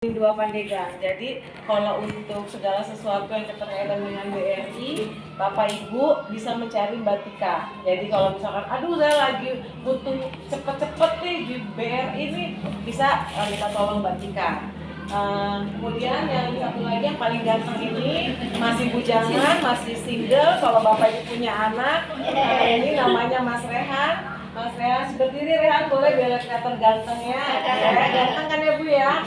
Dua Pandega. Jadi kalau untuk segala sesuatu yang berkaitan dengan BRI, Bapak Ibu bisa mencari Mbak Tika. Jadi kalau misalkan, aduh saya lagi butuh cepet-cepet nih di BRI ini, bisa minta tolong Mbak Tika. Kemudian yang satu lagi yang paling ganteng ini masih bujangan, masih single. Kalau Bapak Ibu punya anak, ini namanya Mas Rehan. Mas Rehan berdiri, Rehan boleh biar kelihatan gantengnya. Ganteng kan ya Bu ya?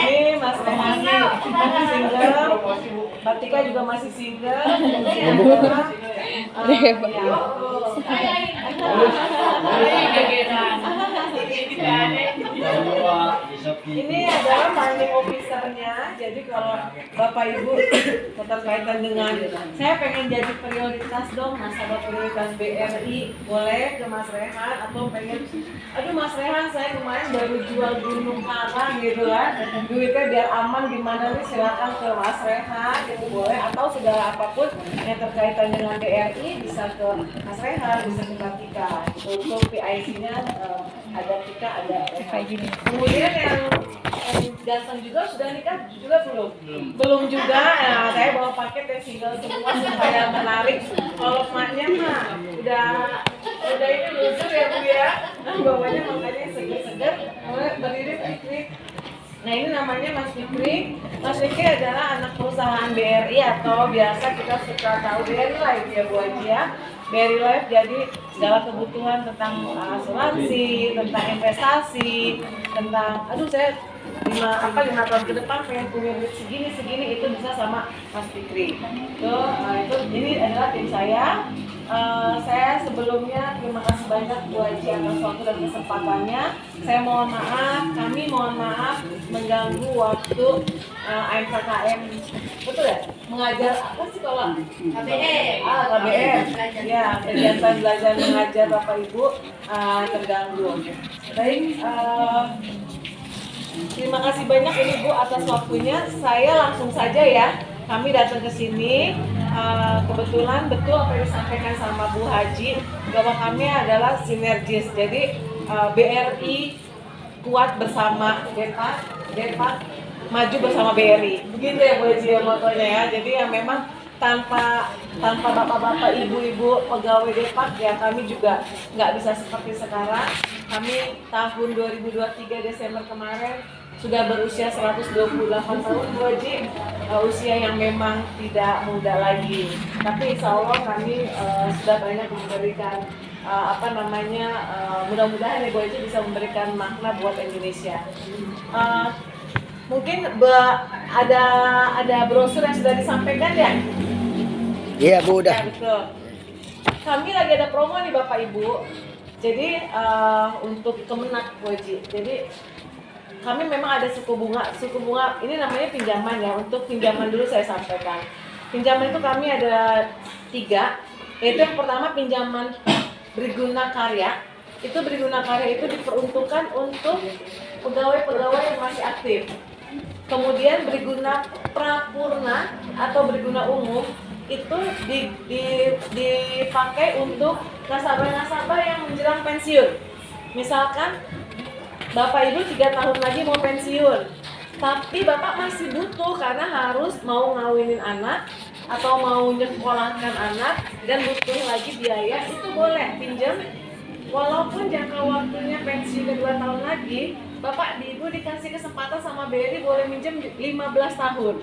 Ini Mas Rehan masih single, Mbak Tika juga masih single. Ini adalah planning officer-nya. Jadi kalau Bapak Ibu tetap kaitan dengan saya pengen jadi prioritas dong, nasabah prioritas BRI, boleh ke Mas Rehan. Atau pengen, aduh Mas Rehan saya kemarin baru jual gunung karang gitu kan, duitnya biar aman gimana nih, silakan ke Mas Rehan, itu boleh. Atau segala apapun yang terkaitan dengan BRI bisa ke Mas Rehan, bisa ke Mbak Tika. Untuk PIC-nya ada Tika, ada Rehan. Kemudian yang ganteng juga sudah nikah juga belum? Belum juga. Nah, saya bawa paket yang single semua supaya menarik. Kalau emaknya mah udah ini lucu ya Bu ya. Bawanya makanya seger-seger. Berdiri Fikri. Nah ini namanya Mas Fikri. Mas Fikri adalah anak perusahaan BRI atau biasa kita suka tahu BRI Life ya Bu Haji ya. BRI Life jadi segala kebutuhan tentang asuransi, tentang investasi, tentang aduh saya 5 tahun ke depan pengen punya duit segini itu bisa sama Mas Fikri. Itu ini adalah tim saya. Saya sebelumnya terima kasih banyak Bu Haji atas waktu dan kesempatannya. Saya mohon maaf, kami mohon maaf mengganggu waktu AMKKM. Betul ya? Mengajar apa sih kalau KBM? KBM. Ya, kegiatan belajar mengajar Bapak Ibu terganggu. Baik, terima kasih banyak ini Bu atas waktunya. Saya langsung saja ya. Kami datang ke sini, kebetulan betul apa yang disampaikan sama Bu Haji bahwa kami adalah sinergis. Jadi BRI kuat bersama Depak maju bersama BRI. Begitu ya Bu Haji ya motonya ya. Jadi ya memang tanpa bapak-bapak, ibu-ibu pegawai Depak ya kami juga nggak bisa seperti sekarang. Kami tahun 2023 Desember kemarin sudah berusia 128 tahun Bu Haji, usia yang memang tidak muda lagi. Tapi insya Allah kami sudah banyak memberikan mudah-mudahan ya Bu Haji bisa memberikan makna buat Indonesia. Mungkin ada brosur yang sudah disampaikan ya? Iya Bu, udah. Ya, betul. Kami lagi ada promo nih Bapak Ibu. Jadi untuk Kemenak Bu Haji. Jadi kami memang ada suku bunga ini namanya pinjaman ya. Untuk pinjaman dulu saya sampaikan. Pinjaman itu kami ada 3, yaitu yang pertama pinjaman berguna karya. Itu berguna karya itu diperuntukkan untuk pegawai-pegawai yang masih aktif. Kemudian berguna prapurna atau berguna umum itu dipakai untuk nasabah-nasabah yang menjelang pensiun. Misalkan Bapak Ibu 3 tahun lagi mau pensiun, tapi Bapak masih butuh karena harus mau ngawinin anak atau mau nyekolahkan anak dan butuh lagi biaya, itu boleh pinjam. Walaupun jangka waktunya pensiun 2 tahun lagi, Bapak Ibu dikasih kesempatan sama BRI boleh minjem 15 tahun.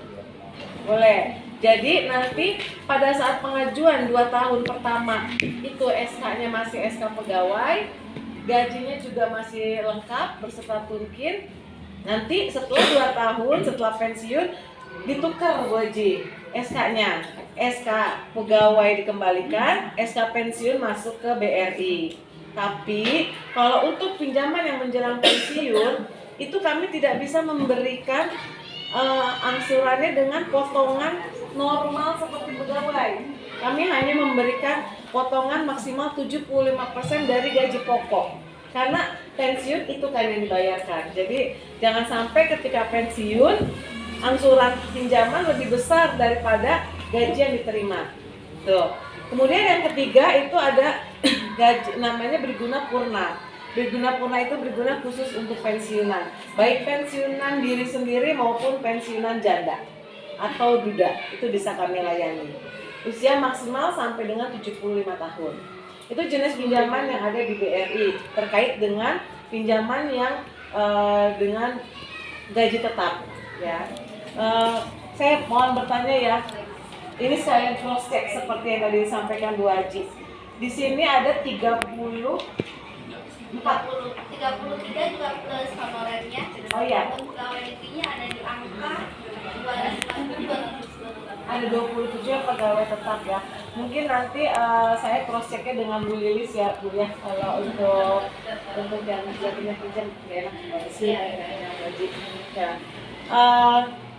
Boleh. Jadi nanti pada saat pengajuan 2 tahun pertama itu SK-nya masih SK pegawai, gajinya juga masih lengkap berserta tungkin. Nanti setelah 2 tahun setelah pensiun ditukar Bu Haji SK-nya. SK pegawai dikembalikan, SK pensiun masuk ke BRI. Tapi kalau untuk pinjaman yang menjelang pensiun itu kami tidak bisa memberikan angsurannya dengan potongan normal seperti pegawai. Kami hanya memberikan potongan maksimal 75% dari gaji pokok. Karena pensiun itu kan yang dibayarkan. Jadi jangan sampai ketika pensiun angsuran pinjaman lebih besar daripada gaji yang diterima. Tuh. Kemudian yang ketiga itu ada gaji namanya berguna purna. Briguna Purna itu berguna khusus untuk pensiunan, baik pensiunan diri sendiri maupun pensiunan janda atau duda, itu bisa kami layani. Usia maksimal sampai dengan 75 tahun. Itu jenis pinjaman yang ada di BRI terkait dengan pinjaman yang dengan gaji tetap, ya. Saya mohon bertanya ya, ini saya cross check seperti yang tadi disampaikan Bu Haji. Di sini ada 33 juga plus honorernya. Oh iya. Untuk pegawai negerinya ada di angka 227. Ada 27 pegawai tetap ya. Mungkin nanti saya cross checknya dengan Bu Lilis ya Bu ya. Kalau untuk yang jadinya pinjam ya enak sih ya.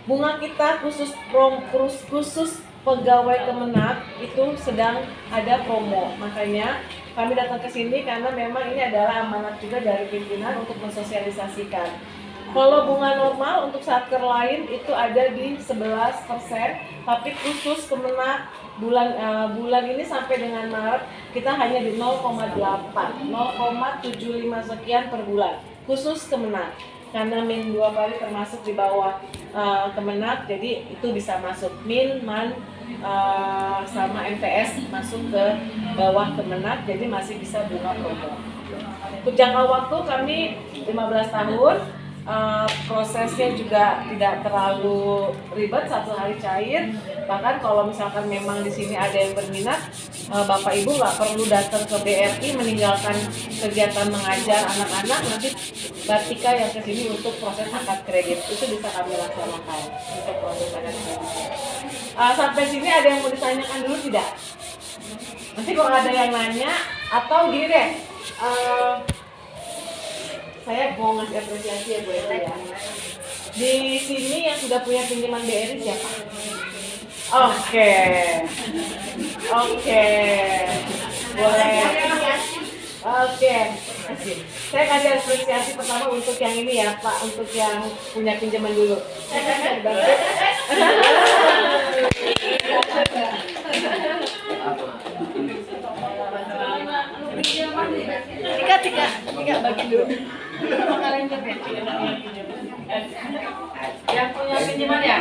Bunga kita khusus pegawai Kemenak itu sedang ada promo, makanya kami datang ke sini karena memang ini adalah amanat juga dari pimpinan untuk mensosialisasikan. Kalau bunga normal untuk satker lain itu ada di 11%, tapi khusus Kemenak bulan ini sampai dengan Maret kita hanya di 0,8, 0,75 sekian per bulan khusus Kemenak. Karena min 2 kali termasuk di bawah Kemenak, jadi itu bisa masuk min, man, sama MTS masuk ke bawah Kemenak, jadi masih bisa bunga promo. Untuk jangka waktu kami 15 tahun, prosesnya juga tidak terlalu ribet, 1 hari cair. Bahkan kalau misalkan memang di sini ada yang berminat, Bapak Ibu nggak perlu datang ke BRI meninggalkan kegiatan mengajar anak-anak, nanti Batika yang ke sini untuk proses angkat kredit itu bisa kami laksanakan untuk proses angkat kredit. Sampai sini ada yang mau ditanyakan dulu tidak? Nanti kalau ada yang nanya atau gini deh, saya mau ngasih apresiasi ya Bu Eva ya. Di sini yang sudah punya pinjaman BRI siapa? Oke. Boleh. Oke. Saya kasih apresiasi pertama untuk yang ini ya Pak, untuk yang punya pinjaman dulu. Tiga bagi dulu. Yang punya pinjaman ya?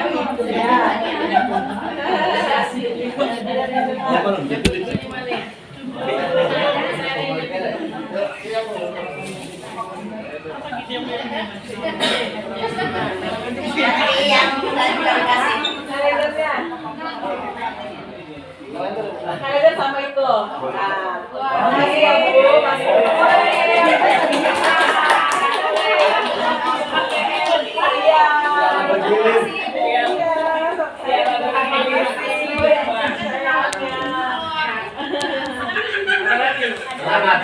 Kalender sama itu. Makasih ya Bu.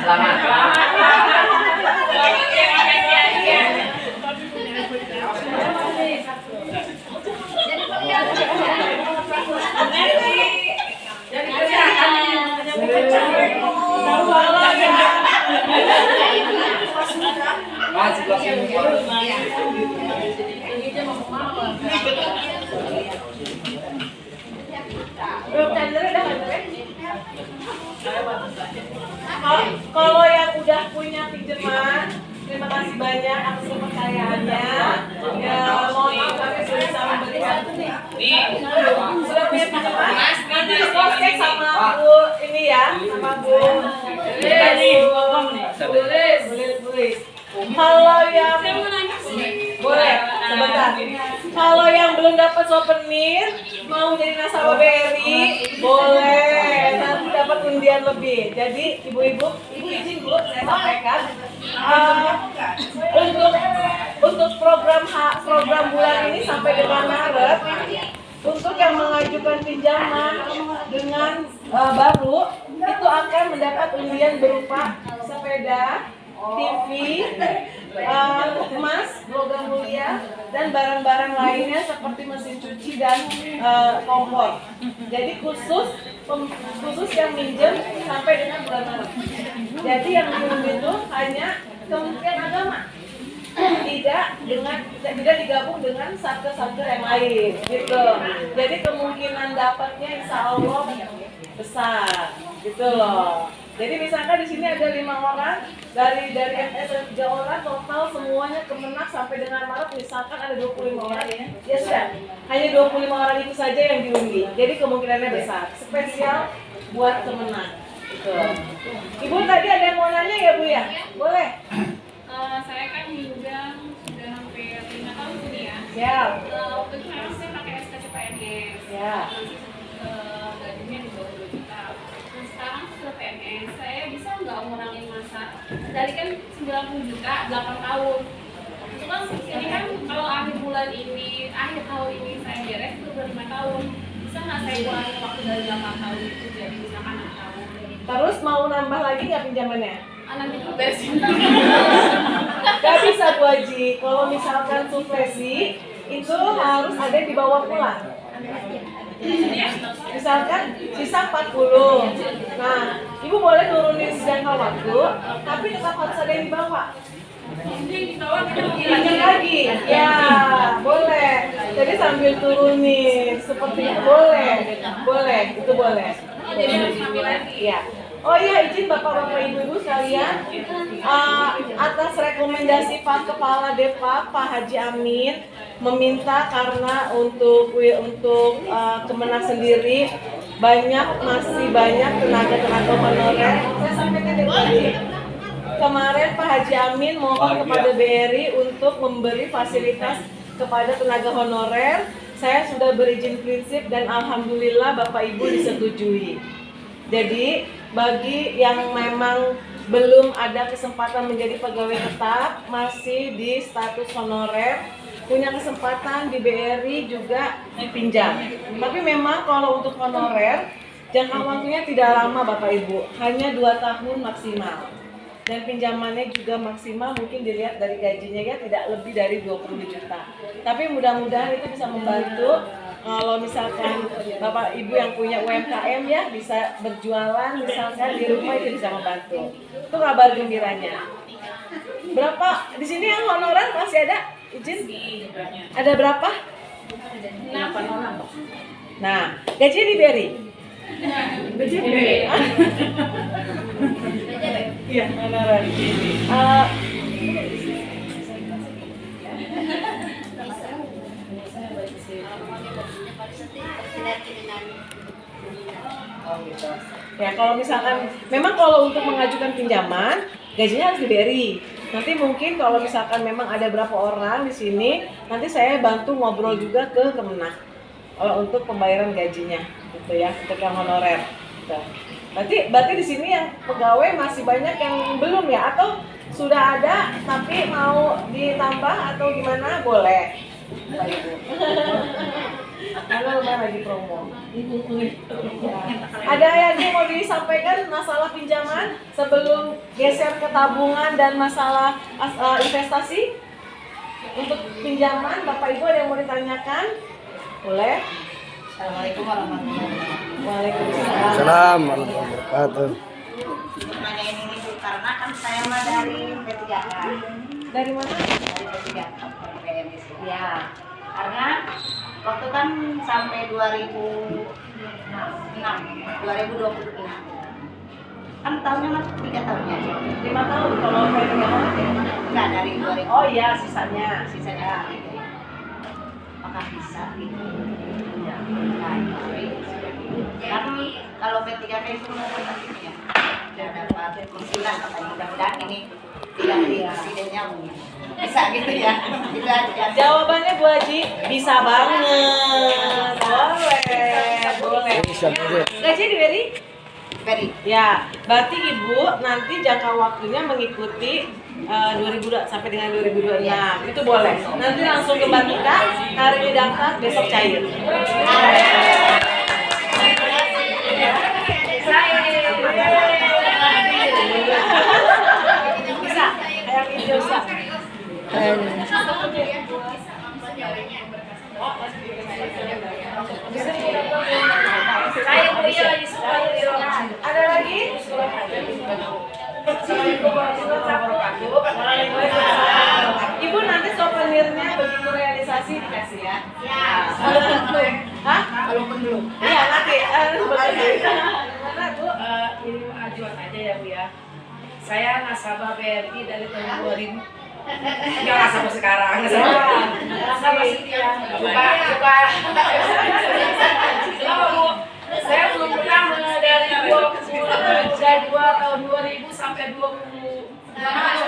Selamat. Kalau yang udah punya pinjaman, terima kasih banyak atas kepercayaannya. Ya, mohon maaf kami sudah bisa memberikan. Sudah punya pinjaman? Nanti cross check sama Bu ini ya, sama Bu. Boleh. Kalau yang boleh, sebentar. Kalau yang belum dapat souvenir, mau jadi nasabah BRI, boleh. Nanti dapat undian lebih. Jadi ibu-ibu izin dulu saya sampaikan. Untuk program bulan ini sampai dengan Maret, untuk yang mengajukan pinjaman dengan baru itu akan mendapat undian berupa sepeda, TV, emas, logam mulia, dan barang-barang lainnya seperti mesin cuci dan kompor. Jadi khusus yang minjem sampai dengan bulan Maret. Jadi yang minjem itu hanya Kementerian Agama, tidak digabung dengan satker-satker yang lain, gitu. Jadi kemungkinan dapatnya insya Allah besar, gitu loh. Jadi misalkan di sini ada 5 orang, dari FS ada 3 orang, total semuanya Kemenak sampai dengan Maret misalkan ada 25 orang ya sudah, hanya 25 orang itu saja yang diundi. Jadi kemungkinannya besar. Spesial buat Kemenak. Gitu. Ibu tadi ada yang mau nanya ya Bu ya? Boleh? Saya kan juga sudah hampir 5 tahun sini ya. Siap. Waktu itu memang saya pakai SKCPNS. Ya. Gajinya di bawah 2 juta. Nah sekarang setelah PNS, saya bisa nggak ngurangin masa? Dari kan 90 juta, 8 tahun. Itu kan ini kan kalau akhir bulan ini, akhir tahun ini saya beres itu udah 5 tahun. Bisa nggak saya kurangin waktu dari 8 tahun itu jadi misalkan 6 tahun? Terus mau nambah lagi nggak pinjamannya? Nanti itu beresin. Gak bisa Bu Haji, kalau misalkan suplesi itu harus ada yang dibawa pulang. Misalkan sisa 40. Nah, Ibu boleh nurunin jangka waktu, tapi tetap harus ada yang dibawa. Lanjut lagi, ya boleh. Jadi sambil turunin, seperti itu boleh, itu boleh. Jadi harus ngambil lagi. Iya. Oh iya, izin Bapak-bapak Ibu-ibu sekalian, atas rekomendasi Pak Kepala Depak Pak Haji Amin meminta karena untuk Kemenak sendiri masih banyak tenaga honorer. Saya sampaikan dari tadi. Kemarin Pak Haji Amin mohon kepada BRI untuk memberi fasilitas kepada tenaga honorer. Saya sudah berizin prinsip dan alhamdulillah Bapak Ibu disetujui. Jadi bagi yang memang belum ada kesempatan menjadi pegawai tetap, masih di status honorer, punya kesempatan di BRI juga dipinjam. Tapi memang kalau untuk honorer, jangka waktunya tidak lama Bapak Ibu, hanya 2 tahun maksimal. Dan pinjamannya juga maksimal, mungkin dilihat dari gajinya ya tidak lebih dari 20 juta. Tapi mudah-mudahan itu bisa membantu. Kalau misalkan Bapak Ibu yang punya UMKM ya bisa berjualan misalkan di rumah itu bisa membantu. Itu kabar gembiranya. Berapa di sini yang honorer masih ada? Izin? Ada berapa? 8 orang. Nah, gajinya diberi. BJB. Iya, honorer. Ya kalau misalkan memang kalau untuk mengajukan pinjaman gajinya harus diberi. Nanti mungkin kalau misalkan memang ada berapa orang di sini, nanti saya bantu ngobrol juga ke Kemenak untuk pembayaran gajinya, gitu ya, untuk yang honorer. Gitu. Berarti di sini yang pegawai masih banyak yang belum ya, atau sudah ada tapi mau ditambah atau gimana boleh. Karena udah lagi promo. Ada yang mau disampaikan masalah pinjaman sebelum geser ke tabungan dan masalah investasi? Untuk pinjaman, Bapak Ibu ada yang mau ditanyakan? Boleh? Assalamualaikum warahmatullahi wabarakatuh. Waalaikumsalam. Assalamualaikum warahmatullahi wabarakatuh. Nanyain ini Bu, karena kan saya mah dari P3K. Dari mana? Dari P3K PMS. Ya, karena waktu kan sampai 2026 kan tahunnya mas 3 tahunnya 5 tahun kalau pegangan ya. enggak dari 2000 Oh iya, sisanya. sisanya apakah bisa gitu ya nah, kan kalau P3K itu menurut ini ya sudah dapat kursilah katanya mudah-mudahan ini tidak di presidennya bisa gitu ya itu aja. Jawabannya Bu Haji, bisa banget. Boleh. Bisa, Bu. Gaji diberi? Beri Ya, berarti Ibu nanti jangka waktunya mengikuti 2000 sampai dengan 2026. Itu boleh. Nanti langsung ke Mbak Tika, hari ini daftar, besok cair. Bisa, kayak gitu bisa. saya kuliah lagi suka di ruangan. Ada lagi? Ibu nanti souvenirnya begitu realisasi dikasih ya. Ya. Hah? Kalau belum. Iya nanti. Mana Bu? Ini ajuan aja ya. ya Bu ya. Saya nasabah BRI dari tahun 2000. Enggak nasabah sekarang. Nasabah sekian. Buka. Kenapa Bu? Saya belum pernah dari 2000 sampai 20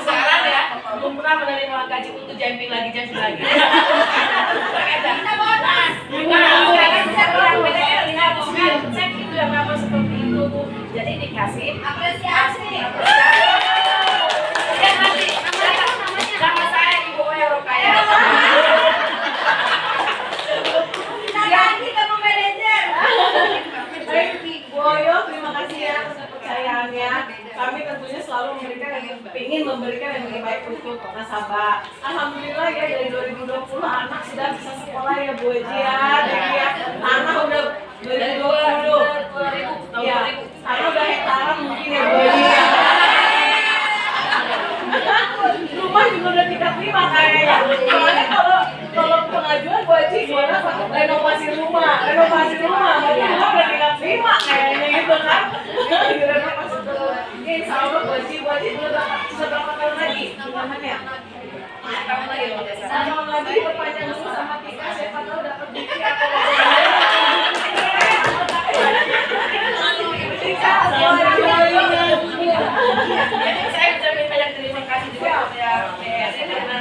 sekarang ya, belum pernah menerima gaji untuk jumping lagi. Cek itu yang apa seperti itu Bu. Jadi dikasih apresiasi. Ya nanti nama saya Ibu Oya Rokaya. Bu Oyo, terima kasih ya atas kepercayaannya. Kami tentunya selalu ingin memberikan yang lebih baik untuk nasabah. Alhamdulillah ya dari 2020 anak sudah bisa sekolah ya Bu Eji ya. Jadi ya anak udah 2020. Ya, anak udah hektaran mungkin ya Bu Eji ya. Rumah juga udah kita terima kayaknya. Soalnya kalau pengajuan Bu Haji gimana Pak? Renovasi rumah. Berarti rumah udah kita terima kayaknya gitu kan. Renovasi dulu. Ya insya Allah Bu Haji bisa berapa tahun lagi namanya? 4 tahun lagi loh. 4 tahun lagi perpanjang dulu sama Tika. Siapa tahu dapat bukti atau Saya ucapin banyak terima kasih juga ya BRI karena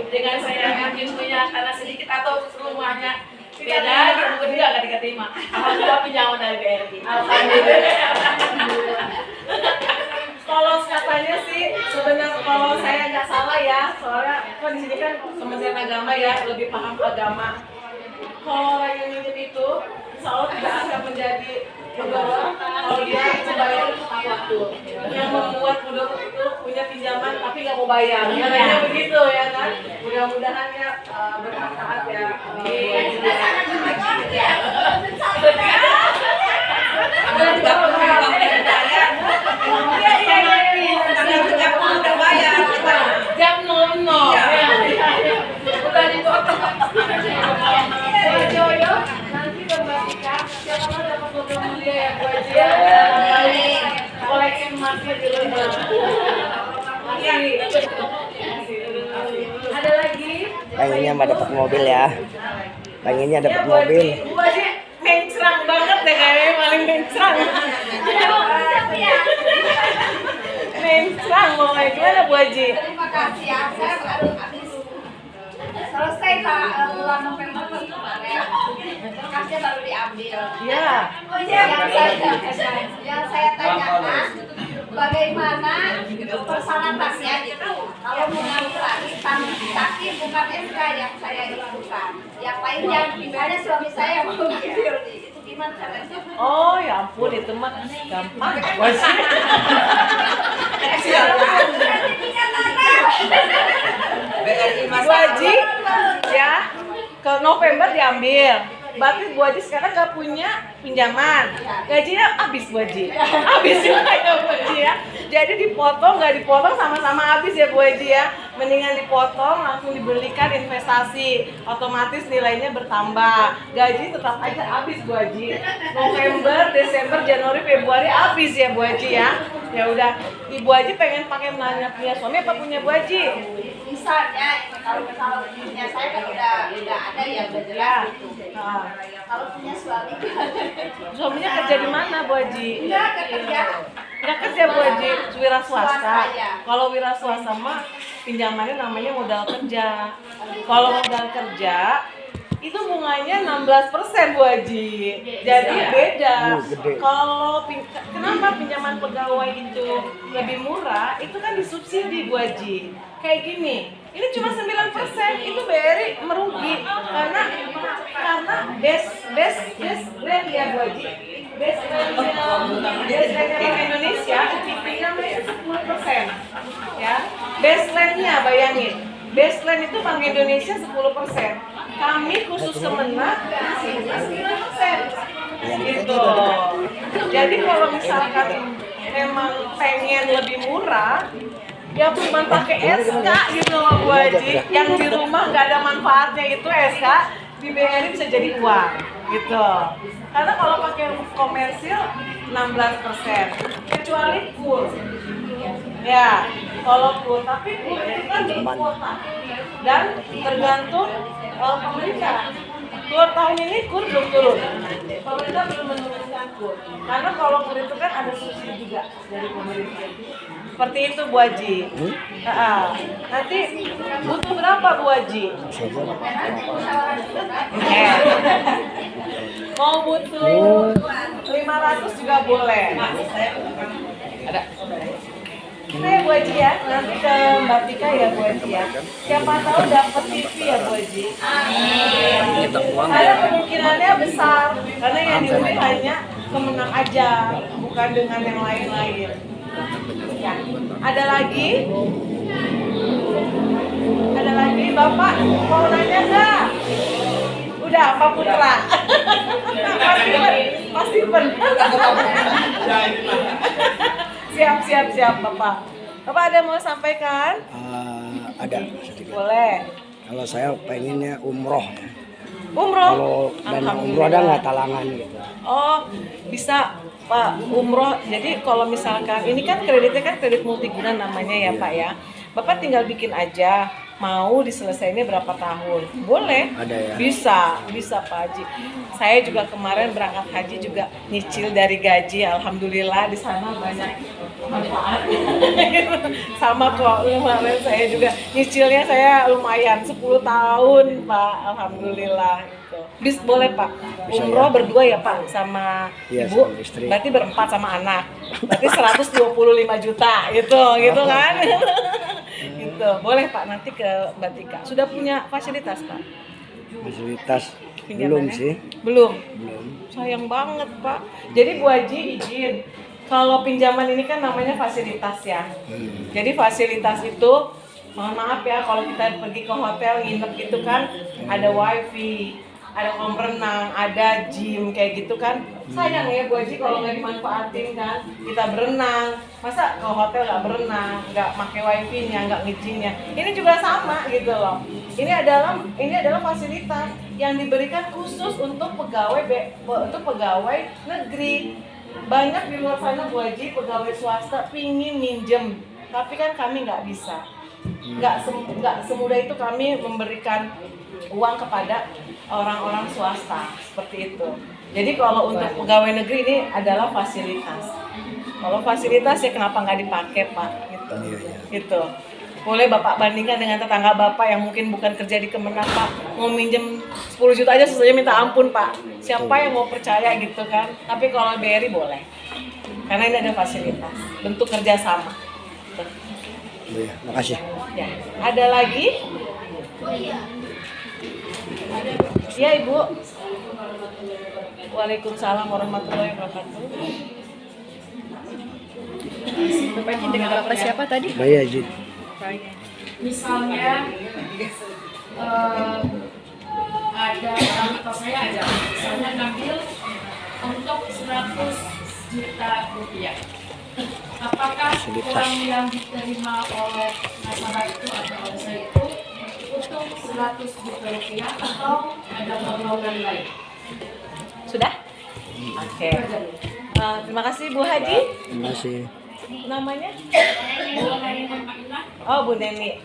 dengan saya ambil punya karena sedikit atau rumahnya beda, gitu juga gak diterima. Alhamdulillah pinjaman dari BRI. Alhamdulillah. Kalau katanya sih sebenarnya kalau saya nggak salah ya, soalnya kan di sini kan Kementerian Agama ya lebih paham agama. Kalau orang yang minjem itu, insya Allah tidak akan menjadi mudorot kalau dia membayar tepat waktu. Yang membuat mudorot itu punya pinjaman tapi nggak mau bayar. Katanya begitu ya kan. Mudah-mudahan ya bermanfaat ya. Jam 00. Udah dipotong. Joyo, nanti berbagi siapa tahu dapat program mulia ya Bu Haji ya. Koleksi emasnya di rumah. Ada lagi? Pengennya mah dapat mobil ya. Pengennya dapat mobil. Bu Haji mencrang banget deh kayaknya paling mencrang. Mencrang mau kayak gimana Bu Haji? Terima kasih ya, saya baru habis selesai bulan November kemarin, berkasnya baru diambil. Iya. Yang saya tanyakan, bagaimana persyaratannya gitu? Kalau mau ngambil lagi, tapi bukan SK yang saya lakukan. Yang lain yang gimana suami saya mau ngambil itu gimana caranya? Oh ya ampun itu mah gampang. Bu Haji ya ke November diambil. Berarti Bu Haji sekarang nggak punya pinjaman. Gajinya habis Bu Haji. Habis juga ya Bu Haji ya. Jadi dipotong nggak dipotong sama-sama habis ya Bu Haji ya. Mendingan dipotong langsung dibelikan investasi. Otomatis nilainya bertambah. Gaji tetap aja habis Bu Haji. November, Desember, Januari, Februari habis ya Bu Haji ya. Ya udah, Ibu Haji pengen pakai nanya punya suami apa punya Bu Haji? Misalnya kalau punya saya kan udah ada ya udah jelas gitu. Nah, Kalau punya suami suaminya kerja di mana Bu Haji? enggak kerja. Nggak kerja Bu Haji, wira swasta. Swasta, ya. Kalau wira swasta mah pinjamannya namanya modal kerja. Kalau modal kerja itu bunganya 16% Bu Haji. Jadi beda. Gede. Kalau kenapa pinjaman pegawai itu lebih murah? Itu kan disubsidi Bu Haji. Kayak gini. Ini cuma 9%, itu BRI merugi karena base rate ya Bu Haji. Base rate Bank Indonesia pinjamannya 10%. Ya. Baseline-nya bayangin. Baseline itu Bank Indonesia 10%. Kami khusus Kemenag kasih 9%. Gitu. Jadi kalau misalkan memang pengen lebih murah, ya cuma pakai SK gitu loh Bu Haji. Yang di rumah nggak ada manfaatnya itu SK, di BRI bisa jadi uang gitu. Karena kalau pakai komersil 16%. Kecuali kur. Ya, kalau kur, tapi kur itu kan berkuota dan tergantung pemerintah. Kur tahun ini kur belum turun. Pemerintah belum menurunkan kur. Karena kalau kur itu kan ada subsidi juga dari pemerintah. Seperti itu Bu Haji. Nanti butuh berapa Bu Haji? Mau butuh 500 juga boleh. Ada. Nah Bu Haji ya, nanti ke Mbak Tika ya Bu Haji ya. Siapa tahu dapat TV ya Bu Haji. Karena kemungkinannya besar, karena yang diundi hanya kemenang aja, bukan dengan yang lain-lain. Ya. Ada lagi? Ada lagi Bapak mau nanya nggak? Udah Pak Putra. Pasti pen. Siap Bapak. Bapak ada mau sampaikan? Ada sedikit. Boleh. Kalau saya pengennya umroh. Umroh. Kalau dana umroh ada nggak talangan gitu? Oh, bisa Pak umroh. Jadi kalau misalkan ini kan kreditnya kan kredit multiguna namanya ya Pak ya. Bapak tinggal bikin aja. Mau diselesainya berapa tahun? Boleh. Ada ya? Bisa Pak Haji. Saya juga kemarin berangkat haji juga nyicil dari gaji. Alhamdulillah di sana banyak manfaat. Sama kok kemarin saya juga nyicilnya saya lumayan 10 tahun Pak. Alhamdulillah gitu. Boleh Pak. Bisa, Umroh ya? berdua ya Pak sama Iya, Ibu. sama istri. Berarti berempat sama anak. Berarti 125 juta gitu kan. Gitu. Boleh Pak nanti ke Mbak Tika. Sudah punya fasilitas Pak? Fasilitas Pinjamannya? belum sih. Belum. Belum. Sayang banget Pak. Jadi Bu Haji izin. Kalau pinjaman ini kan namanya fasilitas ya. Jadi fasilitas itu, mohon maaf ya kalau kita pergi ke hotel nginep gitu kan, ada wifi, ada kolam renang, ada gym kayak gitu kan. Sayang ya Bu Haji kalau nggak dimanfaatin kan. Kita berenang, masa ke hotel nggak berenang, nggak pakai wifi-nya, nggak nge-gym-nya. Ini juga sama gitu loh. Ini adalah fasilitas yang diberikan khusus untuk pegawai negeri. Banyak di luar sana Bu Haji pegawai swasta pingin minjem, tapi kan kami nggak bisa. Nggak semudah itu kami memberikan uang kepada orang-orang swasta seperti itu. Jadi kalau untuk pegawai negeri ini adalah fasilitas. Kalau fasilitas ya kenapa nggak dipakai Pak? Gitu. Gitu. Boleh Bapak bandingkan dengan tetangga Bapak yang mungkin bukan kerja di Kemenang Pak, mau minjem 10 juta aja susahnya minta ampun Pak. Siapa yang mau percaya gitu kan? Tapi kalau BRI boleh. Karena ini ada fasilitas, bentuk kerjasama. Iya, makasih. Ya. Ada lagi? Iya Ibu. Waalaikumsalam warahmatullahi wabarakatuh. Bapak izin dengan Bapak siapa tadi? Baik Haji. Misalnya ada orang atau saya ada misalnya ngambil untuk 100 juta rupiah. Apakah uang yang diterima oleh nasabah itu atau oleh saya itu untuk 100 juta rupiah atau ada permohonan lain? Sudah? Oke. Terima kasih Bu Haji. Terima kasih. Namanya? Bu Neni Maimunah. Oh Bu Neni.